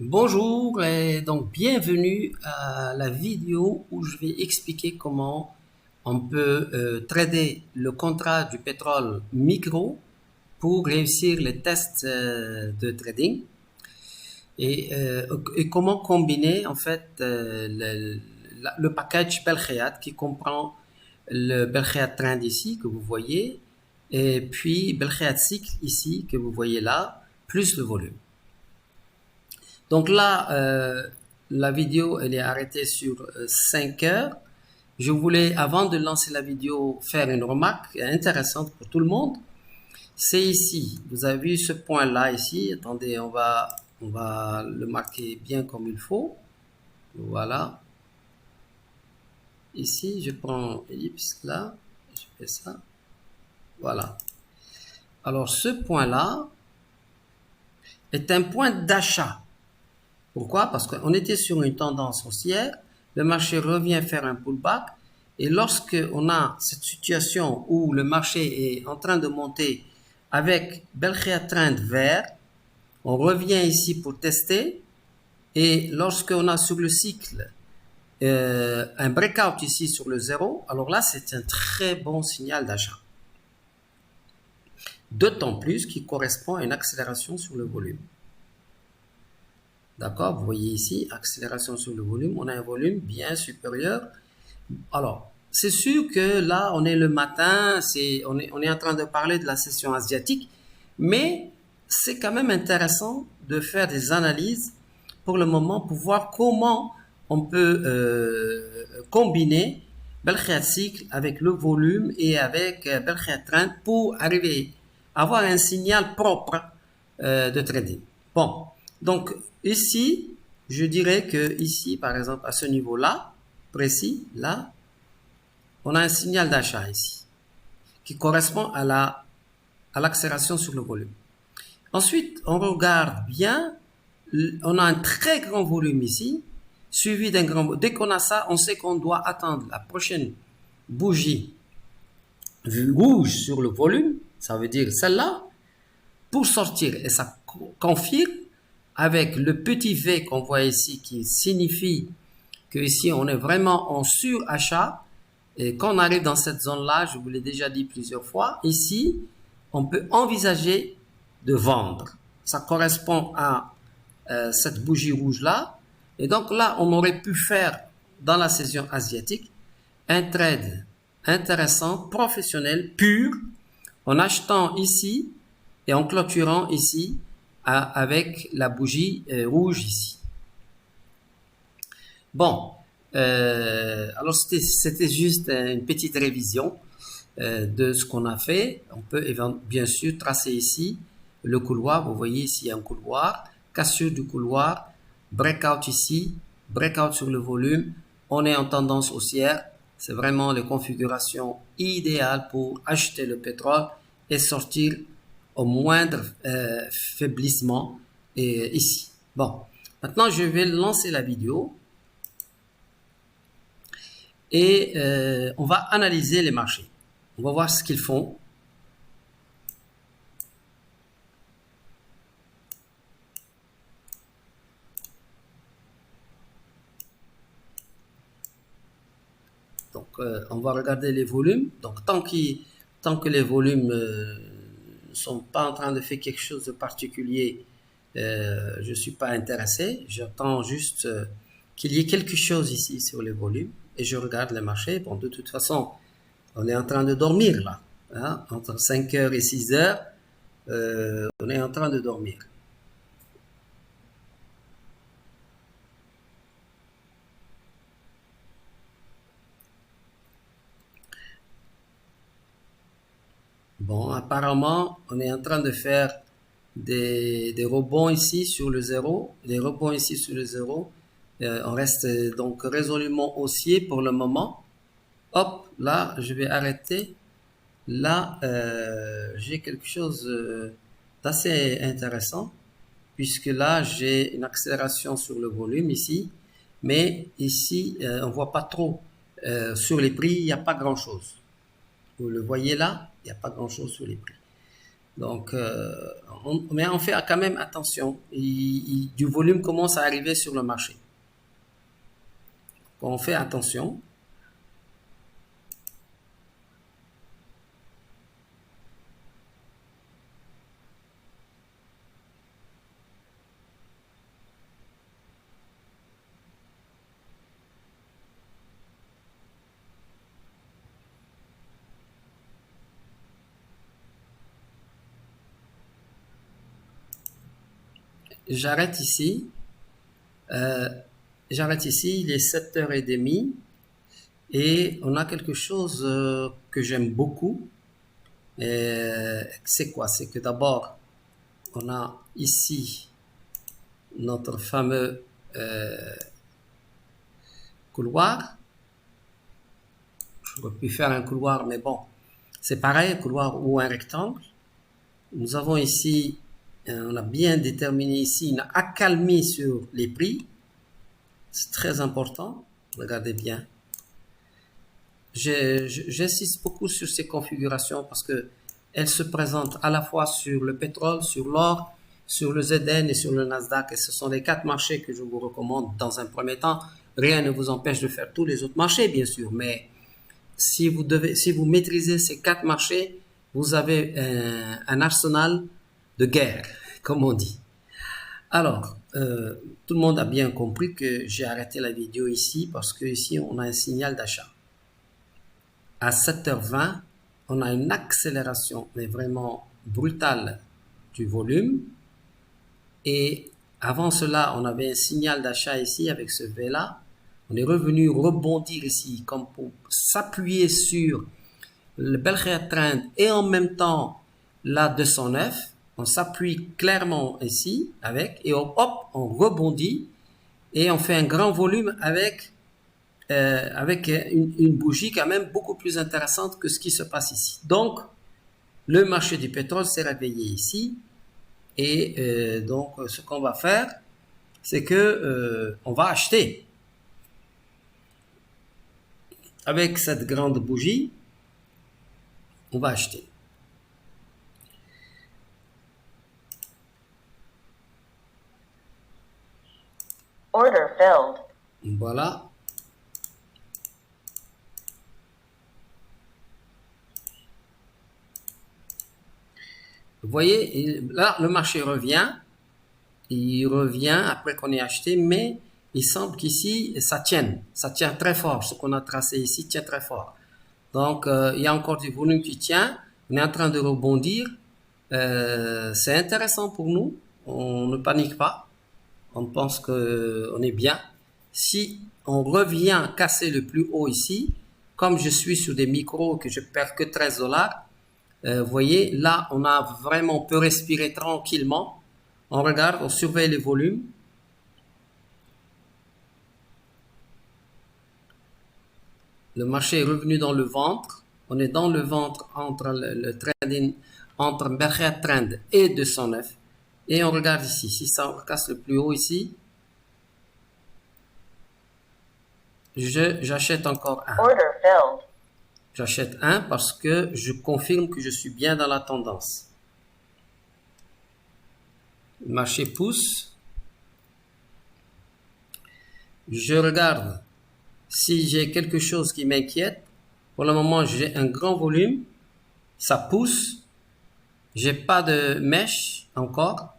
Bonjour et donc bienvenue à la vidéo où je vais expliquer comment on peut trader le contrat du pétrole micro pour réussir les tests de trading et comment combiner en fait le package Belkheat qui comprend le Belkheat Trend ici que vous voyez et puis Belkheat Cycle ici que vous voyez là plus le volume. Donc là, la vidéo, elle est arrêtée sur 5 heures. Je voulais, avant de lancer la vidéo, faire une remarque intéressante pour tout le monde. C'est ici, vous avez vu ce point-là ici. Attendez, on va le marquer bien comme il faut. Voilà. Ici, je prends ellipse là, je fais ça. Voilà. Alors, ce point-là est un point d'achat. Pourquoi? Parce qu'on était sur une tendance haussière, le marché revient faire un pullback, et lorsque on a cette situation où le marché est en train de monter avec Belkheat Trend vert, on revient ici pour tester, et lorsqu'on a sur le cycle un breakout ici sur le 0, alors là c'est un très bon signal d'achat. D'autant plus qu'il correspond à une accélération sur le volume. D'accord, vous voyez ici, accélération sur le volume, on a un volume bien supérieur. Alors, c'est sûr que là, on est le matin, on est en train de parler de la session asiatique, mais c'est quand même intéressant de faire des analyses pour le moment pour voir comment on peut combiner Belkheat Cycle avec le volume et avec Belkheat Trend pour arriver à avoir un signal propre de trading. Bon, donc ici, je dirais que ici, par exemple, à ce niveau-là, précis, là, on a un signal d'achat ici, qui correspond à l'accélération sur le volume. Ensuite, on regarde bien, on a un très grand volume ici, suivi d'un grand volume. Dès qu'on a ça, on sait qu'on doit attendre la prochaine bougie rouge sur le volume, ça veut dire celle-là, pour sortir. Et ça confirme avec le petit V qu'on voit ici qui signifie que ici on est vraiment en surachat. Et quand on arrive dans cette zone-là, je vous l'ai déjà dit plusieurs fois, ici, on peut envisager de vendre. Ça correspond à cette bougie rouge-là. Et donc là, on aurait pu faire dans la session asiatique un trade intéressant, professionnel, pur, en achetant ici et en clôturant ici avec la bougie rouge ici. Bon, alors c'était juste une petite révision de ce qu'on a fait. On peut bien sûr tracer ici le couloir. Vous voyez ici un couloir, cassure du couloir, breakout ici, breakout sur le volume. On est en tendance haussière. C'est vraiment les configurations idéales pour acheter le pétrole et sortir au moindre faiblissement ici. Bon, maintenant je vais lancer la vidéo et on va analyser les marchés. On va voir ce qu'ils font. Donc, on va regarder les volumes. Donc, tant que les volumes ne sont pas en train de faire quelque chose de particulier, je ne suis pas intéressé. J'attends juste qu'il y ait quelque chose ici sur les volumes et je regarde les marchés. Bon, de toute façon, on est en train de dormir là. Hein? Entre 5 heures et 6 heures, on est en train de dormir. Bon, apparemment, on est en train de faire des rebonds ici sur le zéro, des rebonds ici sur le zéro. On reste donc résolument haussier pour le moment. Hop, là, je vais arrêter. Là, j'ai quelque chose d'assez intéressant, puisque là, j'ai une accélération sur le volume ici, mais ici, on voit pas trop. Sur les prix, il n'y a pas grand-chose. Vous le voyez là, il n'y a pas grand-chose sur les prix. Donc, mais on fait quand même attention. Du volume commence à arriver sur le marché. On fait attention. J'arrête ici. Euh, J'arrête ici, il est 7h30 et on a quelque chose que j'aime beaucoup. C'est quoi? C'est que d'abord, on a ici notre fameux couloir. J'aurais pu faire un couloir, mais bon, c'est pareil, un couloir ou un rectangle. Nous avons ici, on a bien déterminé ici une accalmie sur les prix. C'est très important. Regardez bien. J'insiste beaucoup sur ces configurations parce que elles se présentent à la fois sur le pétrole, sur l'or, sur le ZN et sur le Nasdaq. Et ce sont les 4 marchés que je vous recommande dans un premier temps. Rien ne vous empêche de faire tous les autres marchés, bien sûr, mais si vous maîtrisez ces 4 marchés, vous avez un arsenal de guerre, comme on dit. Alors, tout le monde a bien compris que j'ai arrêté la vidéo ici parce que ici on a un signal d'achat. À 7h20, on a une accélération, mais vraiment brutale, du volume. Et avant cela, on avait un signal d'achat ici avec ce V-là. On est revenu rebondir ici comme pour s'appuyer sur le Belkhaya Trend et en même temps la 209. On s'appuie clairement ici avec et hop, on rebondit et on fait un grand volume avec une bougie quand même beaucoup plus intéressante que ce qui se passe ici. Donc, le marché du pétrole s'est réveillé ici et donc ce qu'on va faire, c'est que on va acheter avec cette grande bougie, on va acheter. Order filled. Voilà. Vous voyez, là, le marché revient. Il revient après qu'on ait acheté, mais il semble qu'ici, ça tienne. Ça tient très fort. Ce qu'on a tracé ici tient très fort. Donc, il y a encore du volume qui tient. On est en train de rebondir. C'est intéressant pour nous. On ne panique pas. On pense qu'on est bien. Si on revient casser le plus haut ici, comme je suis sur des micros que je perds que 13 dollars, vous voyez, là, on a vraiment peut respirer tranquillement. On regarde, on surveille les volumes. Le marché est revenu dans le ventre. On est dans le ventre entre le trading, entre Belkhaya Trend et 209. Et on regarde ici. Si ça casse le plus haut ici, j'achète encore un. Order filled. J'achète un parce que je confirme que je suis bien dans la tendance. Le marché pousse. Je regarde si j'ai quelque chose qui m'inquiète. Pour le moment, j'ai un grand volume. Ça pousse. J'ai pas de mèche encore.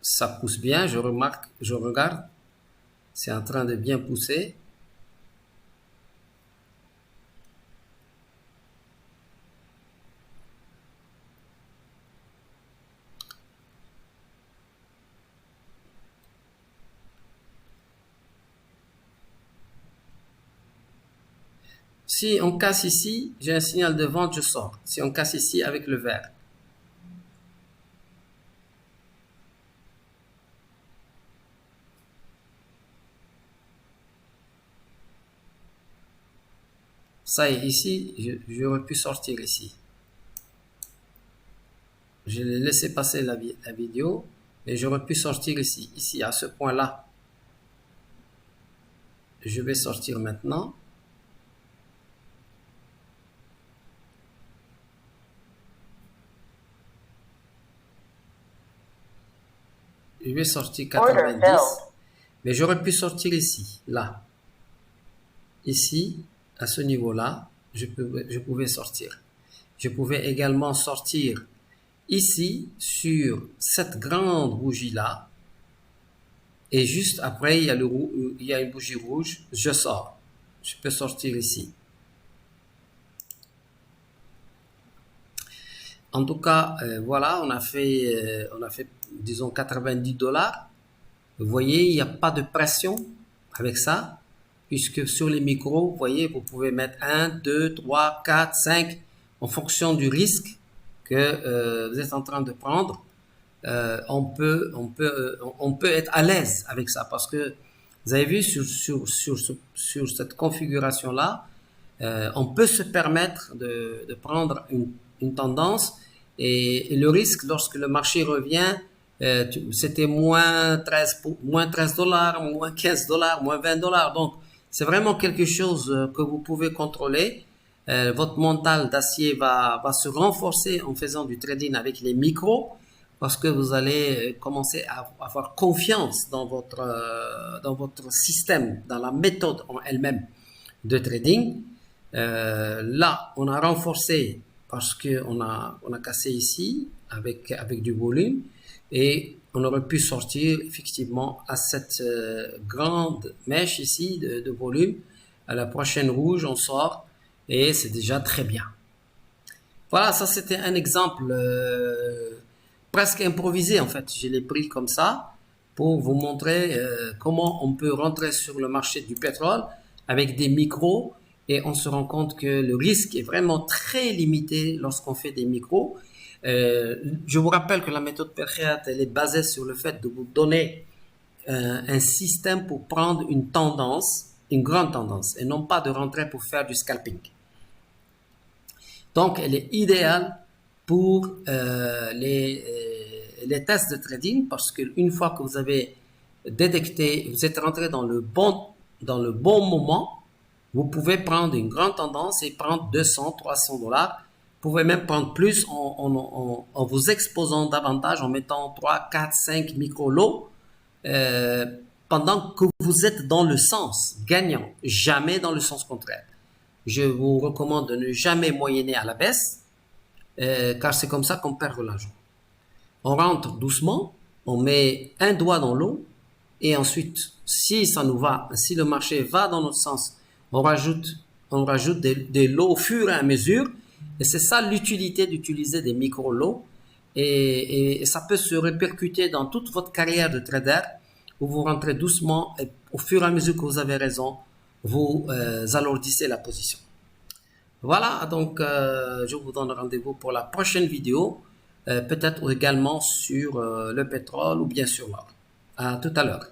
Ça pousse bien, je remarque, je regarde. C'est en train de bien pousser. Si on casse ici, j'ai un signal de vente, je sors. Si on casse ici avec le vert. Ça y est, ici, j'aurais pu sortir ici. Je l'ai laissé passer la vidéo, et j'aurais pu sortir ici. Ici, à ce point-là. Je vais sortir maintenant. Je vais sortir Order 90. filled. Mais j'aurais pu sortir ici, là. Ici, à ce niveau-là, je pouvais sortir. Je pouvais également sortir ici, sur cette grande bougie-là. Et juste après, il y a une bougie rouge. Je sors. Je peux sortir ici. En tout cas, voilà, on a fait, disons, 90 $. Vous voyez, il n'y a pas de pression avec ça, puisque sur les micros, vous voyez, vous pouvez mettre 1, 2, 3, 4, 5, en fonction du risque que vous êtes en train de prendre. On peut être à l'aise avec ça, parce que vous avez vu sur cette configuration-là, on peut se permettre de prendre une tendance, et le risque lorsque le marché revient, c'était moins 13 $, moins 15 $, moins 20 $. Donc, c'est vraiment quelque chose que vous pouvez contrôler. Votre mental d'acier va se renforcer en faisant du trading avec les micros, parce que vous allez commencer à avoir confiance dans votre système, dans la méthode en elle-même de trading. Là, on a renforcé parce qu'on a cassé ici avec du volume, et on aurait pu sortir effectivement à cette grande mèche ici de volume. À la prochaine rouge, on sort, et c'est déjà très bien. Voilà, ça c'était un exemple presque improvisé en fait. Je l'ai pris comme ça pour vous montrer comment on peut rentrer sur le marché du pétrole avec des micros, et on se rend compte que le risque est vraiment très limité lorsqu'on fait des micros. Je vous rappelle que la méthode Percheat, elle est basée sur le fait de vous donner un système pour prendre une tendance, une grande tendance, et non pas de rentrer pour faire du scalping. Donc, elle est idéale pour les tests de trading, parce qu'une fois que vous avez détecté, vous êtes rentré dans le bon moment, vous pouvez prendre une grande tendance et prendre 200, 300 $. Vous pouvez même prendre plus en vous exposant davantage, en mettant 3, 4, 5 micro-lots, pendant que vous êtes dans le sens gagnant, jamais dans le sens contraire. Je vous recommande de ne jamais moyenner à la baisse, car c'est comme ça qu'on perd de l'argent. On rentre doucement, on met un doigt dans l'eau, et ensuite, si ça nous va, si le marché va dans notre sens, on rajoute des lots au fur et à mesure, et c'est ça l'utilité d'utiliser des micro-lots, et ça peut se répercuter dans toute votre carrière de trader, où vous rentrez doucement, et au fur et à mesure que vous avez raison, vous alourdissez la position. Voilà, donc je vous donne rendez-vous pour la prochaine vidéo, peut-être également sur le pétrole ou bien sur l'or. À tout à l'heure.